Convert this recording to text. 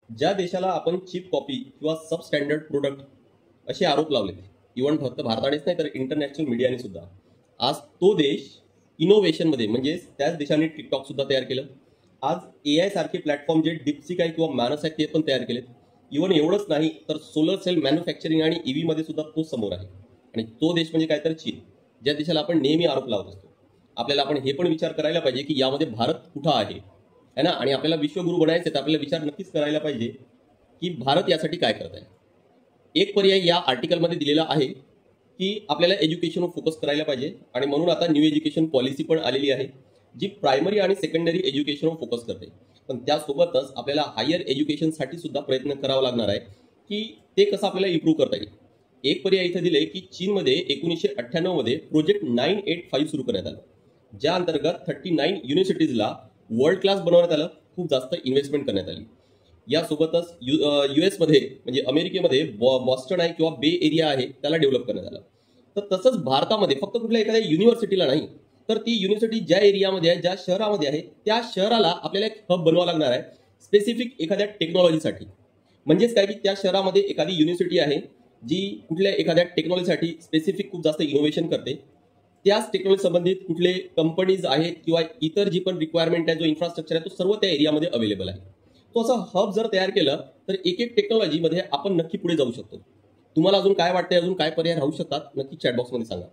ज्या देशाला आपण चीप कॉपी किंवा सब स्टँडर्ड प्रोडक्ट असे आरोप लावले, इव्हन फक्त भारतानेच नाही तर इंटरनॅशनल मीडियाने सुद्धा, आज तो देश इनोव्हेशनमध्ये म्हणजे त्याच देशाने टिकटॉक सुद्धा तयार केलं. आज AI सारखे प्लॅटफॉर्म जे डिप्सिक आहे किंवा मॅनस आहे ते पण तयार केलेत. इव्हन एवढंच नाही तर सोलर सेल मॅन्युफॅक्चरिंग आणि EV मध्ये सुद्धा तो समोर आहे. आणि तो देश म्हणजे काय तर चीन, ज्या देशाला आपण नेहमी आरोप लावत असतो. आपल्याला आपण हे पण विचार करायला पाहिजे की यामध्ये भारत कुठं आहे ना. आणि आपल्याला विश्वगुरू बनायचे तर आपल्याला विचार नक्कीच करायला पाहिजे की भारत यासाठी काय करत आहे. एक पर्याय या आर्टिकलमध्ये दिलेला आहे की आपल्याला एज्युकेशनवर फोकस करायला पाहिजे आणि म्हणून आता न्यू एज्युकेशन पॉलिसी पण आलेली आहे जी प्रायमरी आणि सेकंडरी एज्युकेशनवर फोकस करते. पण त्यासोबतच आपल्याला हायर एज्युकेशनसाठी सुद्धा प्रयत्न करावा लागणार आहे की ते कसं आपल्याला इम्प्रूव्ह करता येईल. एक पर्याय इथे दिले की चीनमध्ये 1998 मध्ये प्रोजेक्ट 985 सुरू करण्यात आलं, ज्या अंतर्गत 39 युनिव्हर्सिटीजला वर्ल्ड क्लास बनवण्यात आलं. खूप जास्त इन्व्हेस्टमेंट करण्यात आली. यासोबतच US मध्ये म्हणजे अमेरिकेमध्ये बॉस्टन आहे किंवा बे एरिया आहे त्याला डेव्हलप करण्यात आलं. तर तसंच भारतामध्ये फक्त कुठल्या एखाद्या युनिव्हर्सिटीला नाही तर ती युनिव्हर्सिटी ज्या एरियामध्ये आहे, ज्या शहरामध्ये आहे, त्या शहराला आपल्याला एक हब बनवावं लागणार आहे स्पेसिफिक एखाद्या टेक्नॉलॉजीसाठी. म्हणजेच काय की त्या शहरामध्ये एखादी युनिव्हर्सिटी आहे जी कुठल्या एखाद्या टेक्नॉलॉजीसाठी स्पेसिफिक खूप जास्त इनोव्हेशन करते. त्याच टेक्नॉलॉजी संबंधित कुठले कंपनीज आहेत किंवा इतर जी पण रिक्वायरमेंट आहे, जो इन्फ्रास्ट्रक्चर आहे, तो सर्व त्या एरियामध्ये अवेलेबल आहे. तो असं हब जर तयार केलं तर एक एक टेक्नॉलॉजीमध्ये आपण नक्की पुढे जाऊ शकतो. तुम्हाला अजून काय वाटतंय, अजून काय पर्याय राहू शकतात, नक्की चॅटबॉक्समध्ये सांगा.